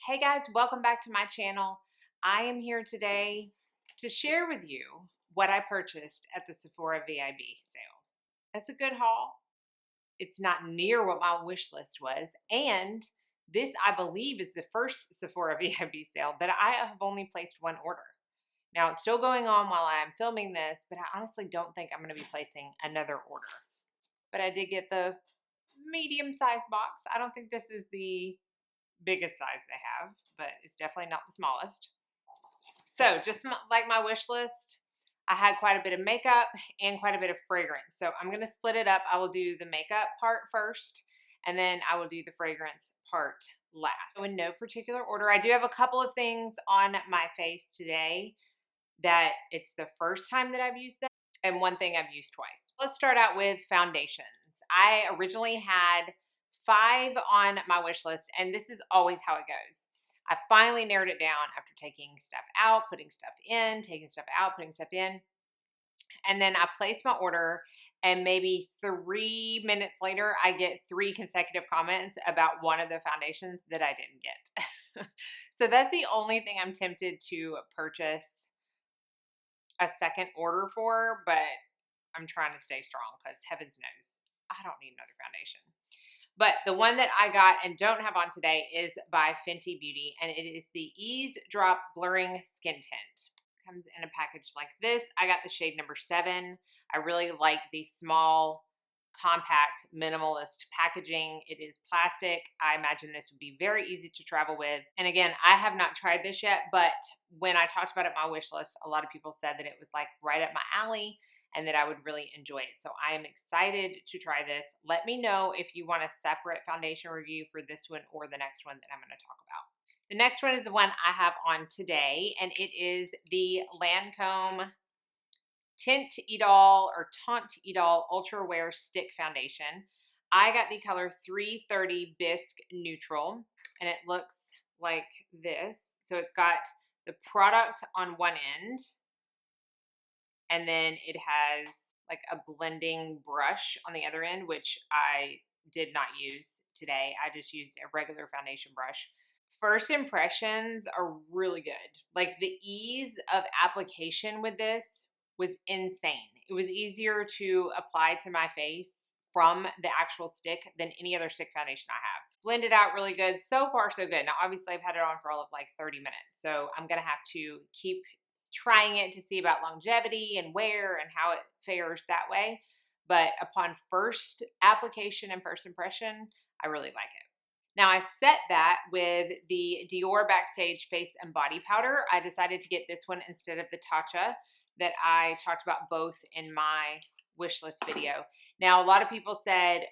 Hey guys, welcome back to my channel. I am here today to share with you what I purchased at the Sephora VIB sale. That's a good haul. It's not near what my wish list was, and this, I believe, is the first Sephora VIB sale that I have only placed one order. Now, it's still going on while I'm filming this, but I honestly don't think I'm going to be placing another order. But I did get the medium-sized box. I don't think this is the biggest size they have, but it's definitely not the smallest. So just like my wish list, I had quite a bit of makeup and quite a bit of fragrance. So I'm going to split it up. I will do the makeup part first, and then I will do the fragrance part last. So in no particular order, I do have a couple of things on my face today that it's the first time that I've used them, and one thing I've used twice. Let's start out with foundations. I originally had 5 on my wish list, and this is always how it goes. I finally narrowed it down after taking stuff out, putting stuff in, taking stuff out, putting stuff in. And then I placed my order, and maybe 3 minutes later, I get 3 consecutive comments about one of the foundations that I didn't get. So that's the only thing I'm tempted to purchase a second order for, but I'm trying to stay strong because heavens knows I don't need another foundation. But the one that I got and don't have on today is by Fenty Beauty, and it is the Ease Drop Blurring Skin Tint. Comes in a package like this. I got the shade number 7. I really like the small, compact, minimalist packaging. It is plastic. I imagine this would be very easy to travel with. And again, I have not tried this yet, but when I talked about it on my wish list, a lot of people said that it was like right up my alley and that I would really enjoy it. So I am excited to try this. Let me know if you want a separate foundation review for this one or the next one that I'm going to talk about. The next one is the one I have on today, and it is the Lancome Tint Eat All or Taunt Eat All Ultra Wear Stick Foundation. I got the color 330 Bisque Neutral, and it looks like this. So it's got the product on one end, and then it has like a blending brush on the other end, which I did not use today. I just used a regular foundation brush. First impressions are really good. Like the ease of application with this was insane. It was easier to apply to my face from the actual stick than any other stick foundation I have. Blended out really good. So far, so good. Now, obviously, I've had it on for all of like 30 minutes. So I'm going to have to keep trying it to see about longevity and wear and how it fares that way. But upon first application and first impression, I really like it. Now I set that with the Dior Backstage Face and Body Powder. I decided to get this one instead of the Tatcha that I talked about both in my wish list video. Now a lot of people said,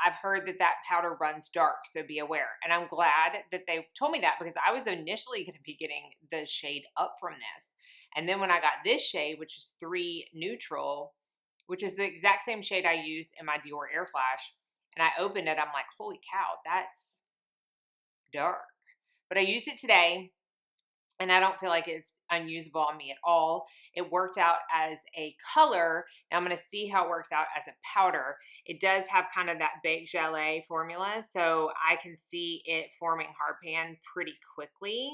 I've heard that that powder runs dark, so be aware. And I'm glad that they told me that because I was initially going to be getting the shade up from this. And then when I got this shade, which is 3 Neutral, which is the exact same shade I use in my Dior Air Flash, and I opened it, I'm like, holy cow, that's dark. But I used it today, and I don't feel like it's unusable on me at all. It worked out as a color. Now I'm going to see how it works out as a powder. It does have kind of that baked gelée formula, so I can see it forming hard pan pretty quickly,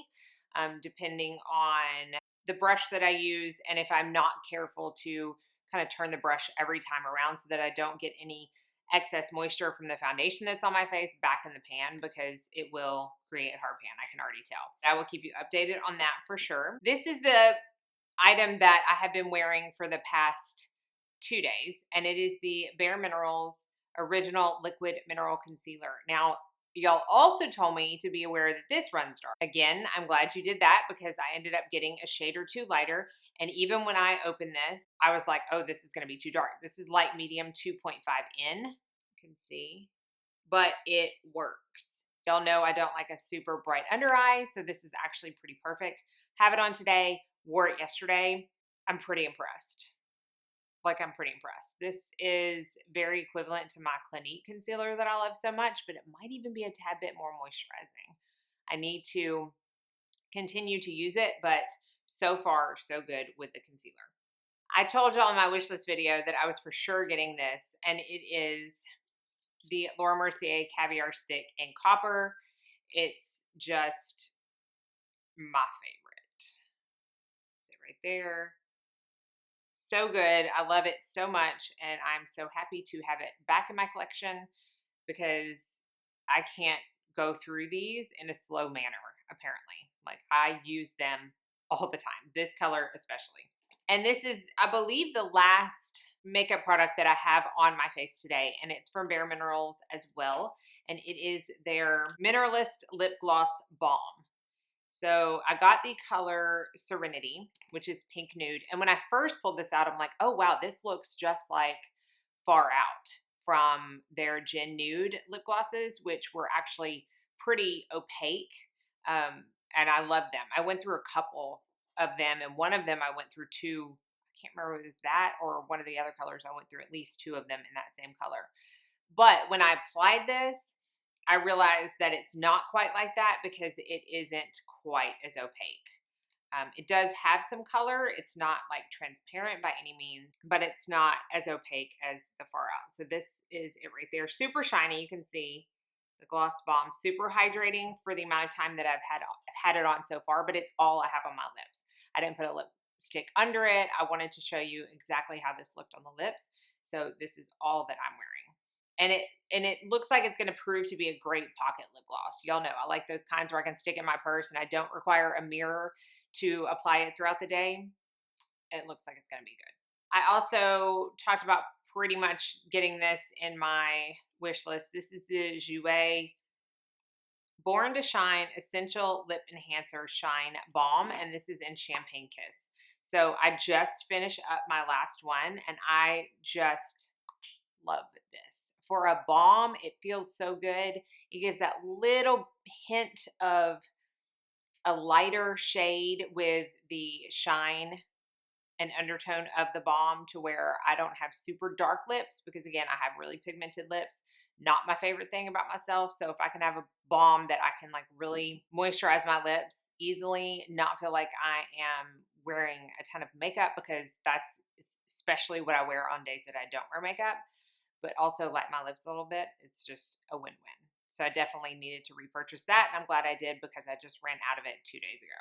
depending on the brush that I use, and if I'm not careful to kind of turn the brush every time around so that I don't get any excess moisture from the foundation that's on my face back in the pan, because it will create hard pan. I can already tell. I will keep you updated on that for sure. This is the item that I have been wearing for the past 2 days, and it is the Bare Minerals Original Liquid Mineral Concealer. Now, y'all also told me to be aware that this runs dark. Again, I'm glad you did that because I ended up getting a shade or 2 lighter. And even when I opened this, I was like, oh, this is going to be too dark. This is light medium 2.5 in. You can see. But it works. Y'all know I don't like a super bright under eye, so this is actually pretty perfect. Have it on today. Wore it yesterday. I'm pretty impressed. Like, I'm pretty impressed. This is very equivalent to my Clinique concealer that I love so much, but it might even be a tad bit more moisturizing. I need to continue to use it, but so far, so good with the concealer. I told y'all in my wish list video that I was for sure getting this, and it is the Laura Mercier Caviar Stick in Copper. It's just my favorite. Sit right there. So good. I love it so much, and I'm so happy to have it back in my collection because I can't go through these in a slow manner, apparently. Like, I use them all the time, this color especially. And this is, I believe, the last makeup product that I have on my face today, and it's from Bare Minerals as well, and it is their Mineralist Lip Gloss Balm. So I got the color Serenity, which is pink nude. And when I first pulled this out, I'm like, oh, wow, this looks just like Far Out from their Gen Nude lip glosses, which were actually pretty opaque. And I love them. I went through a couple of them, and one of them I went through two. I can't remember if it was that or one of the other colors. I went through at least two of them in that same color. But when I applied this, I realized that it's not quite like that because it isn't quite as opaque. It does have some color. It's not like transparent by any means, but it's not as opaque as the Far Out. So this is it right there. Super shiny. You can see the gloss balm. Super hydrating for the amount of time that I've had it on so far, but it's all I have on my lips. I didn't put a lipstick under it. I wanted to show you exactly how this looked on the lips. So this is all that I'm wearing. And it looks like it's going to prove to be a great pocket lip gloss. Y'all know I like those kinds where I can stick in my purse and I don't require a mirror to apply it throughout the day. It looks like it's going to be good. I also talked about pretty much getting this in my wish list. This is the Jouer Born to Shine Essential Lip Enhancer Shine Balm, and this is in Champagne Kiss. So I just finished up my last one, and I just love this. For a balm, it feels so good. It gives that little hint of a lighter shade with the shine and undertone of the balm to where I don't have super dark lips because, again, I have really pigmented lips. Not my favorite thing about myself. So if I can have a balm that I can like really moisturize my lips easily, not feel like I am wearing a ton of makeup, because that's especially what I wear on days that I don't wear makeup, but also light my lips a little bit, it's just a win-win. So I definitely needed to repurchase that, and I'm glad I did because I just ran out of it 2 days ago.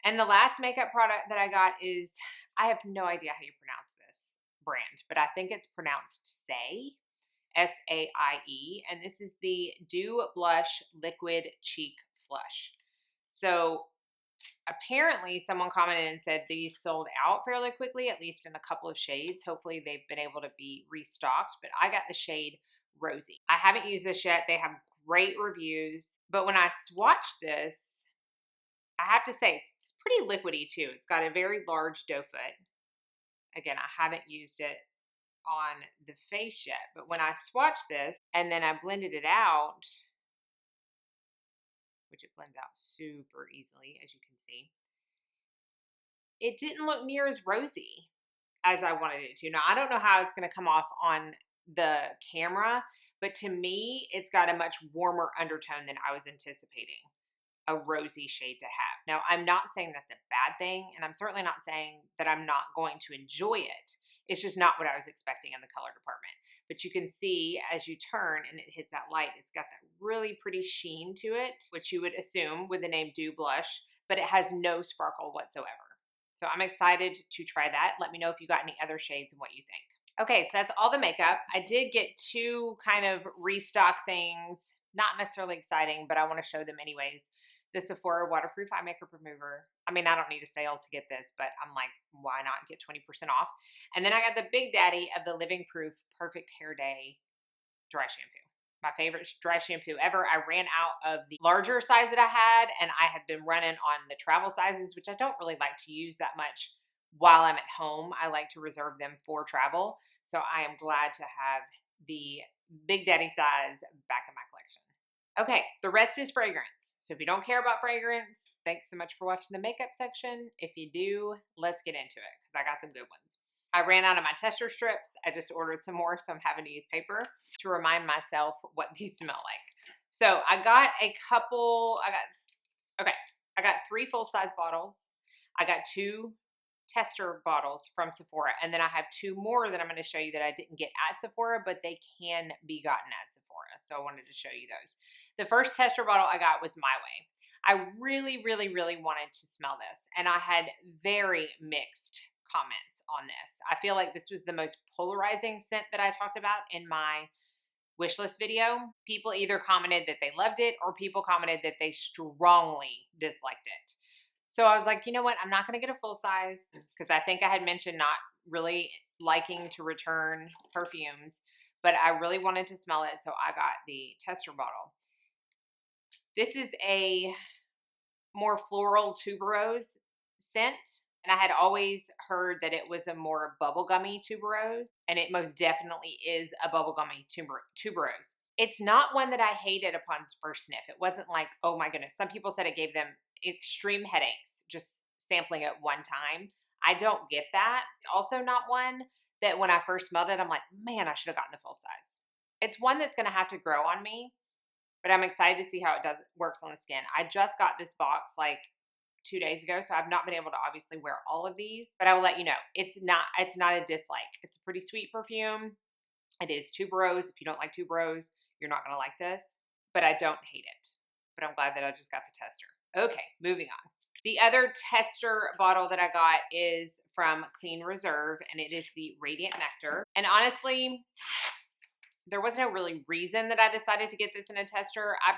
And the last makeup product that I got is, I have no idea how you pronounce this brand, but I think it's pronounced Saie, S-A-I-E, and this is the Dew Blush Liquid Cheek Flush. So apparently someone commented and said these sold out fairly quickly, at least in a couple of shades. Hopefully they've been able to be restocked, but I got the shade Rosy. I haven't used this yet. They have great reviews, but when I swatched this, I have to say it's pretty liquidy too. It's got a very large doe foot. Again, I haven't used it on the face yet, but when I swatched this and then I blended it out, which it blends out super easily, as you can see, it didn't look near as rosy as I wanted it to. Now, I don't know how it's going to come off on the camera, but to me, it's got a much warmer undertone than I was anticipating a rosy shade to have. Now, I'm not saying that's a bad thing, and I'm certainly not saying that I'm not going to enjoy it. It's just not what I was expecting in the color department. But you can see as you turn and it hits that light, it's got that really pretty sheen to it, which you would assume with the name Dew Blush, but it has no sparkle whatsoever. So I'm excited to try that. Let me know if you got any other shades and what you think. Okay, so that's all the makeup. I did get two kind of restock things, not necessarily exciting, but I want to show them anyways. The Sephora Waterproof Eye Makeup Remover. I mean, I don't need a sale to get this, but I'm like, why not get 20% off? And then I got the Big Daddy of the Living Proof Perfect Hair Day Dry Shampoo. My favorite dry shampoo ever. I ran out of the larger size that I had, and I have been running on the travel sizes, which I don't really like to use that much while I'm at home. I like to reserve them for travel. So I am glad to have the Big Daddy size back in my collection. Okay, the rest is fragrance. So if you don't care about fragrance, thanks so much for watching the makeup section. If you do, let's get into it because I got some good ones. I ran out of my tester strips. I just ordered some more, so I'm having to use paper to remind myself what these smell like. So I got a couple, I got 3 full-size bottles. I got 2 tester bottles from Sephora, and then I have 2 more that I'm going to show you that I didn't get at Sephora, but they can be gotten at Sephora. So I wanted to show you those. The first tester bottle I got was My Way. I really, really, really wanted to smell this, and I had very mixed comments on this. I feel like this was the most polarizing scent that I talked about in my wish list video. People either commented that they loved it or people commented that they strongly disliked it. So I was like, you know what? I'm not going to get a full size because I think I had mentioned not really liking to return perfumes, but I really wanted to smell it. So I got the tester bottle. This is a more floral tuberose scent. And I had always heard that it was a more bubblegummy tuberose, and it most definitely is a bubblegummy tuberose. It's not one that I hated upon first sniff. It wasn't like, oh my goodness. Some people said it gave them extreme headaches just sampling it one time. I don't get that. It's also not one that when I first smelled it, I'm like, man, I should have gotten the full size. It's one that's going to have to grow on me, but I'm excited to see how it works on the skin. I just got this box like 2 days ago, so I've not been able to obviously wear all of these, but I will let you know. It's not a dislike. It's a pretty sweet perfume. It is tuberose. If you don't like tuberose, you're not going to like this, but I don't hate it. But I'm glad that I just got the tester. Okay, moving on. The other tester bottle that I got is from Clean Reserve, and it is the Radiant Nectar. And honestly, there was no really reason that I decided to get this in a tester. I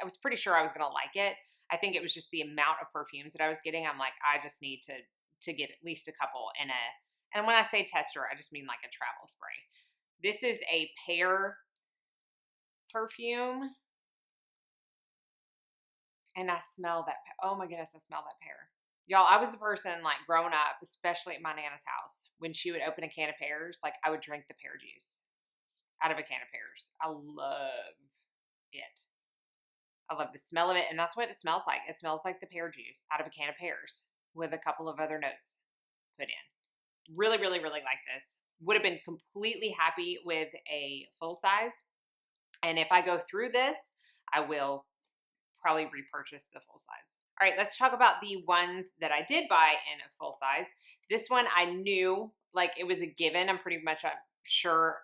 was pretty sure I was going to like it. I think it was just the amount of perfumes that I was getting. I'm like, I just need to get at least a couple in and when I say tester, I just mean like a travel spray. This is a pear perfume. And I smell that. Oh my goodness, I smell that pear. Y'all, I was the person like growing up, especially at my Nana's house, when she would open a can of pears, like I would drink the pear juice out of a can of pears. I love it. I love the smell of it, and that's what it smells like. It smells like the pear juice out of a can of pears with a couple of other notes put in. Really, really, really like this. Would have been completely happy with a full size. And if I go through this, I will probably repurchase the full size. All right, let's talk about the ones that I did buy in a full size. This one I knew like it was a given. I'm pretty sure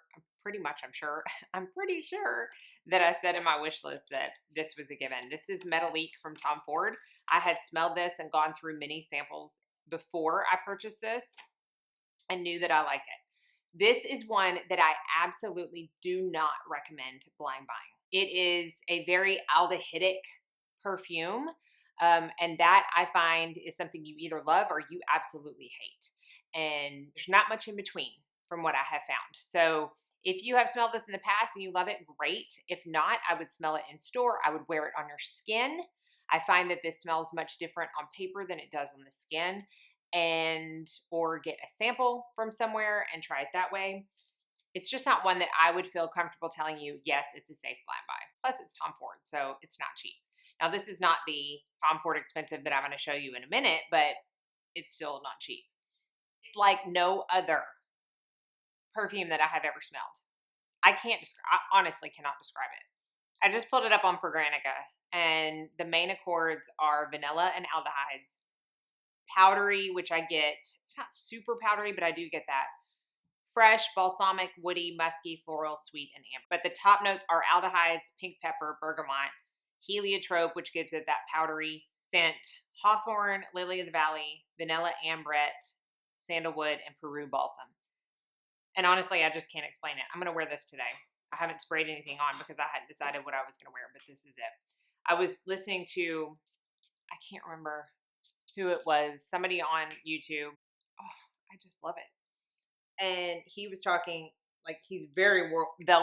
that I said in my wish list that this was a given. This is Metalique from Tom Ford. I had smelled this and gone through many samples before I purchased this and knew that I like it. This is one that I absolutely do not recommend blind buying. It is a very aldehydic perfume, and that I find is something you either love or you absolutely hate. And there's not much in between from what I have found. So if you have smelled this in the past and you love it, great. If not, I would smell it in store. I would wear it on your skin. I find that this smells much different on paper than it does on the skin, or get a sample from somewhere and try it that way. It's just not one that I would feel comfortable telling you, yes, it's a safe blind buy. Plus, it's Tom Ford, so it's not cheap. Now, this is not the Tom Ford expensive that I'm going to show you in a minute, but it's still not cheap. It's like no other perfume that I have ever smelled. I honestly cannot describe it. I just pulled it up on Fragrantica, and the main accords are vanilla and aldehydes. Powdery, which I get. It's not super powdery, but I do get that. Fresh, balsamic, woody, musky, floral, sweet, and amber. But the top notes are aldehydes, pink pepper, bergamot, heliotrope, which gives it that powdery scent, hawthorn, lily of the valley, vanilla ambrette, sandalwood, and Peru balsam. And honestly, I just can't explain it. I'm going to wear this today. I haven't sprayed anything on because I hadn't decided what I was going to wear, but this is it. I was listening to, I can't remember who it was, somebody on YouTube. Oh, I just love it. And he was talking like he's very well versed.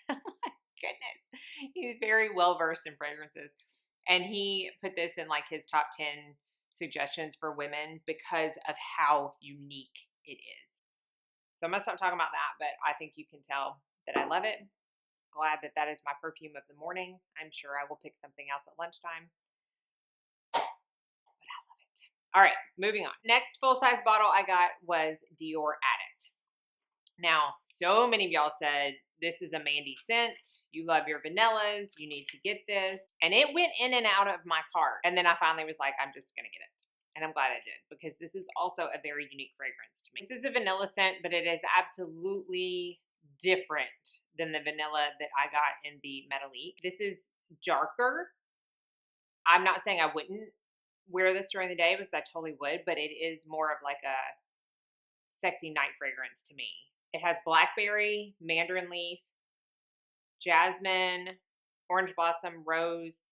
Oh my goodness, he's very well versed in fragrances, and he put this in like his top 10 suggestions for women because of how unique it is. So I'm gonna stop talking about that, but I think you can tell that I love it. Glad that that is my perfume of the morning. I'm sure I will pick something else at lunchtime. All right, moving on. Next full-size bottle I got was Dior Addict. Now, so many of y'all said, this is a Mandy scent. You love your vanillas. You need to get this. And it went in and out of my cart. And then I finally was like, I'm just going to get it. And I'm glad I did because this is also a very unique fragrance to me. This is a vanilla scent, but it is absolutely different than the vanilla that I got in the Metalique. This is darker. I'm not saying I wouldn't wear this during the day because I totally would, but it is more of like a sexy night fragrance to me. It has blackberry, mandarin leaf, jasmine, orange blossom, rose.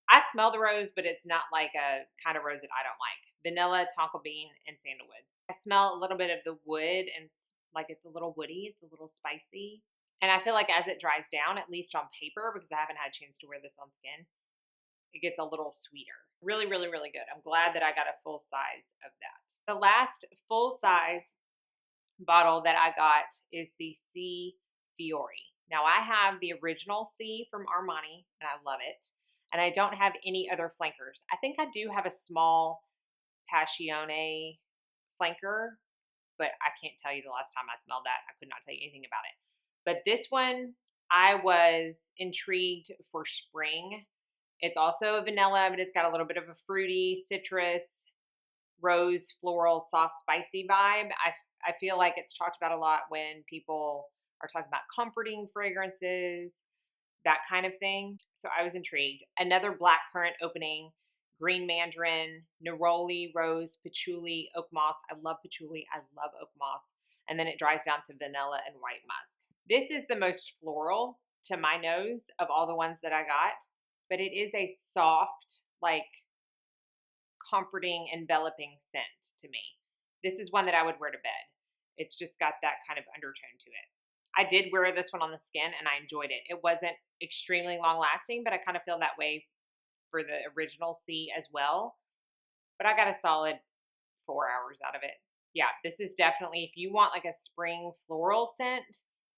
I smell the rose, but it's not like a kind of rose that I don't like. Vanilla, tonka bean, and sandalwood. I smell a little bit of the wood and like it's a little woody. It's a little spicy. And I feel like as it dries down, at least on paper, because I haven't had a chance to wear this on skin, it gets a little sweeter. Really, really, really good. I'm glad that I got a full size of that. The last full size bottle that I got is the C Fiori. Now I have the original C from Armani and I love it. And I don't have any other flankers. I think I do have a small Passione flanker, but I can't tell you the last time I smelled that. I could not tell you anything about it. But this one, I was intrigued for spring. It's also a vanilla, but it's got a little bit of a fruity, citrus, rose, floral, soft, spicy vibe. I feel like it's talked about a lot when people are talking about comforting fragrances, that kind of thing. So I was intrigued. Another blackcurrant opening, green mandarin, neroli, rose, patchouli, oak moss. I love patchouli. I love oak moss. And then it dries down to vanilla and white musk. This is the most floral to my nose of all the ones that I got, but it is a soft, like comforting, enveloping scent to me. This is one that I would wear to bed. It's just got that kind of undertone to it. I did wear this one on the skin and I enjoyed it. It wasn't extremely long lasting, but I kind of feel that way for the original C as well. But I got a solid 4 hours out of it. Yeah, this is definitely, if you want like a spring floral scent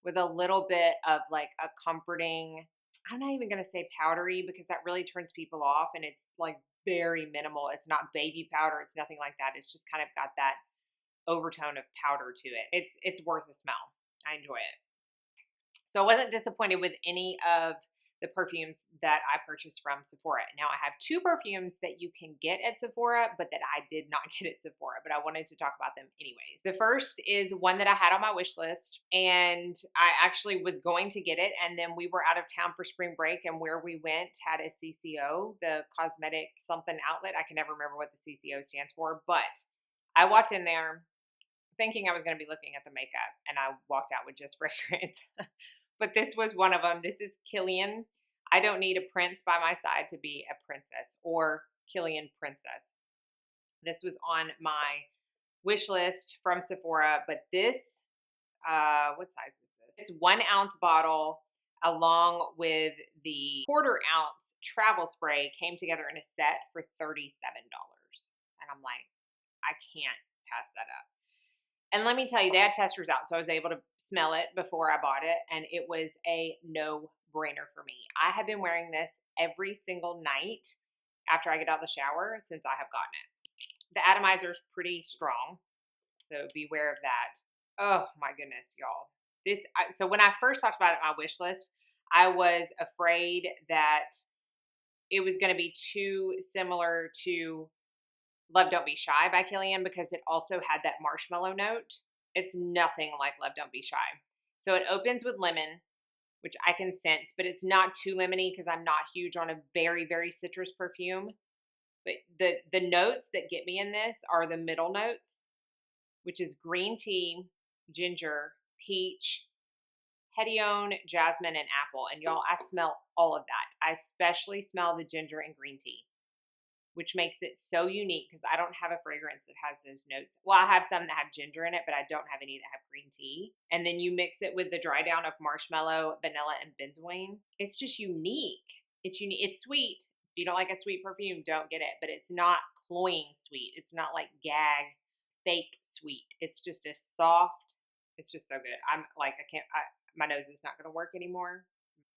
with a little bit of like a comforting, I'm not even going to say powdery because that really turns people off and it's like very minimal. It's not baby powder. It's nothing like that. It's just kind of got that overtone of powder to it. It's worth a smell. I enjoy it. So I wasn't disappointed with any of the perfumes that I purchased from Sephora. Now I have 2 perfumes that you can get at Sephora, but that I did not get at Sephora, but I wanted to talk about them anyways. The first is one that I had on my wish list and I actually was going to get it. And then we were out of town for spring break and where we went had a CCO, the cosmetic something outlet. I can never remember what the CCO stands for, but I walked in there thinking I was going to be looking at the makeup and I walked out with just fragrance. But this was one of them. This is Killian. I don't need a prince by my side to be a princess, or Killian princess. This was on my wish list from Sephora, but this, what size is this? This 1 ounce bottle along with the 1/4 ounce travel spray came together in a set for $37. And I'm like, I can't pass that up. And let me tell you, they had testers out, so I was able to smell it before I bought it, and it was a no-brainer for me. I have been wearing this every single night after I get out of the shower since I have gotten it. The atomizer is pretty strong, so beware of that. Oh my goodness, y'all. So when I first talked about it on my wish list, I was afraid that it was going to be too similar to Love Don't Be Shy by Killian because it also had that marshmallow note. It's nothing like Love Don't Be Shy. So it opens with lemon, which I can sense, but it's not too lemony because I'm not huge on a very, very citrus perfume. But the notes that get me in this are the middle notes, which is green tea, ginger, peach, hedione, jasmine, and apple. And y'all, I smell all of that. I especially smell the ginger and green tea, which makes it so unique because I don't have a fragrance that has those notes. Well, I have some that have ginger in it, but I don't have any that have green tea. And then you mix it with the dry down of marshmallow, vanilla, and benzoin. It's just unique. It's unique. It's sweet. If you don't like a sweet perfume, don't get it. But it's not cloying sweet. It's not like gag, fake sweet. It's just a soft, it's just so good. I'm like, my nose is not going to work anymore.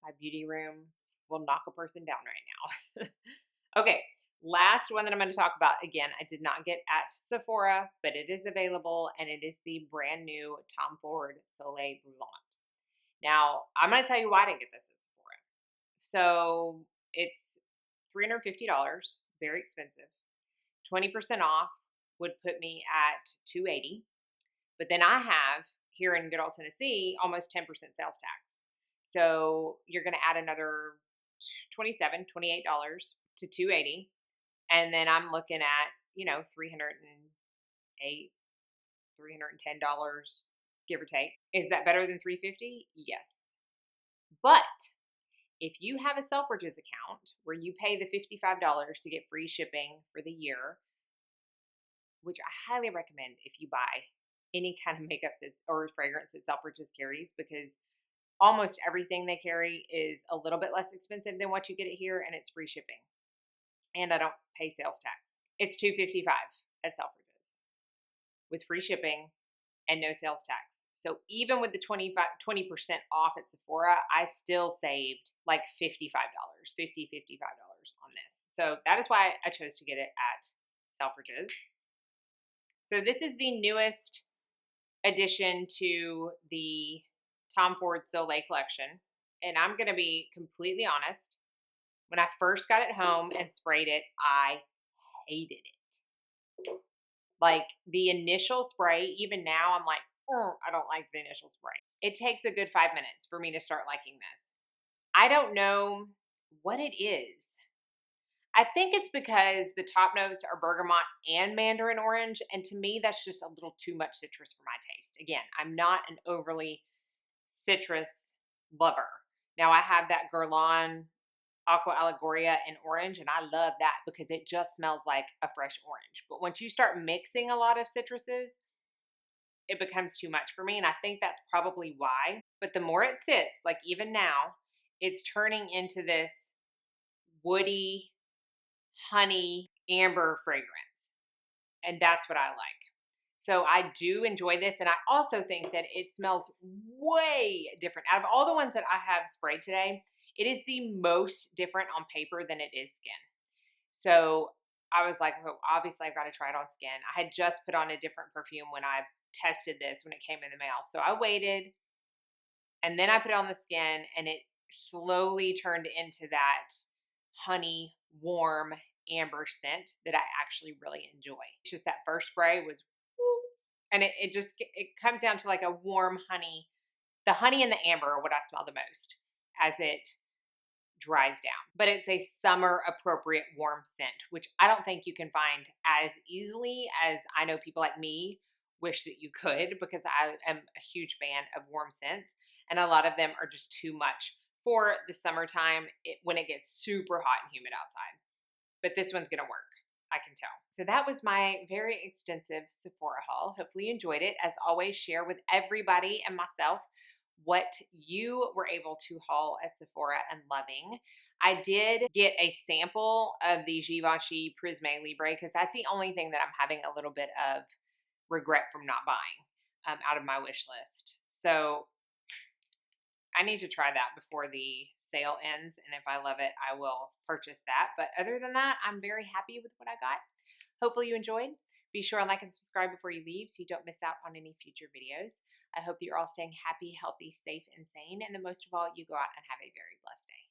My beauty room will knock a person down right now. Okay. Last one that I'm going to talk about, again, I did not get at Sephora, but it is available, and it is the brand new Tom Ford Soleil Brûlante. Now, I'm going to tell you why I didn't get this at Sephora. So it's $350, very expensive. 20% off would put me at $280. But then I have, here in good old Tennessee, almost 10% sales tax. So you're going to add another $28 to $280. And then I'm looking at, $308, $310, give or take. Is that better than $350? Yes. But if you have a Selfridges account where you pay the $55 to get free shipping for the year, which I highly recommend if you buy any kind of makeup or fragrance that Selfridges carries, because almost everything they carry is a little bit less expensive than what you get it here, and it's free shipping. And I don't pay sales tax. It's $255 at Selfridges with free shipping and no sales tax. So even with the 20% off at Sephora, I still saved like $55 on this. So that is why I chose to get it at Selfridges. So this is the newest addition to the Tom Ford Soleil collection. And I'm going to be completely honest. When I first got it home and sprayed it, I hated it. Like the initial spray, even now I'm like, I don't like the initial spray. It takes a good 5 minutes for me to start liking this. I don't know what it is. I think it's because the top notes are bergamot and mandarin orange. And to me, that's just a little too much citrus for my taste. Again, I'm not an overly citrus lover. Now I have that Guerlain Aqua Allegoria in orange, and I love that because it just smells like a fresh orange. But once you start mixing a lot of citruses, it becomes too much for me, and I think that's probably why. But the more it sits, like even now, it's turning into this woody, honey, amber fragrance, and that's what I like. So I do enjoy this, and I also think that it smells way different. Out of all the ones that I have sprayed today, it is the most different on paper than it is skin. So I was like, oh, obviously I've got to try it on skin. I had just put on a different perfume when I tested this when it came in the mail. So I waited, and then I put it on the skin, and it slowly turned into that honey, warm, amber scent that I actually really enjoy. It's just that first spray was, woo, and it comes down to like a warm honey. The honey and the amber are what I smell the most as it dries down. But it's a summer appropriate warm scent, which I don't think you can find as easily as I know people like me wish that you could, because I am a huge fan of warm scents, and a lot of them are just too much for the summertime when it gets super hot and humid outside. But this one's gonna work, I can tell. So that was my very extensive Sephora haul. Hopefully you enjoyed it. As always, share with everybody and myself what you were able to haul at Sephora and loving. I did get a sample of the Givenchy Prisme Libre because that's the only thing that I'm having a little bit of regret from not buying out of my wish list. So I need to try that before the sale ends, and if I love it, I will purchase that. But other than that, I'm very happy with what I got. Hopefully you enjoyed. Be sure and like and subscribe before you leave so you don't miss out on any future videos. I hope that you're all staying happy, healthy, safe, and sane, and the most of all, you go out and have a very blessed day.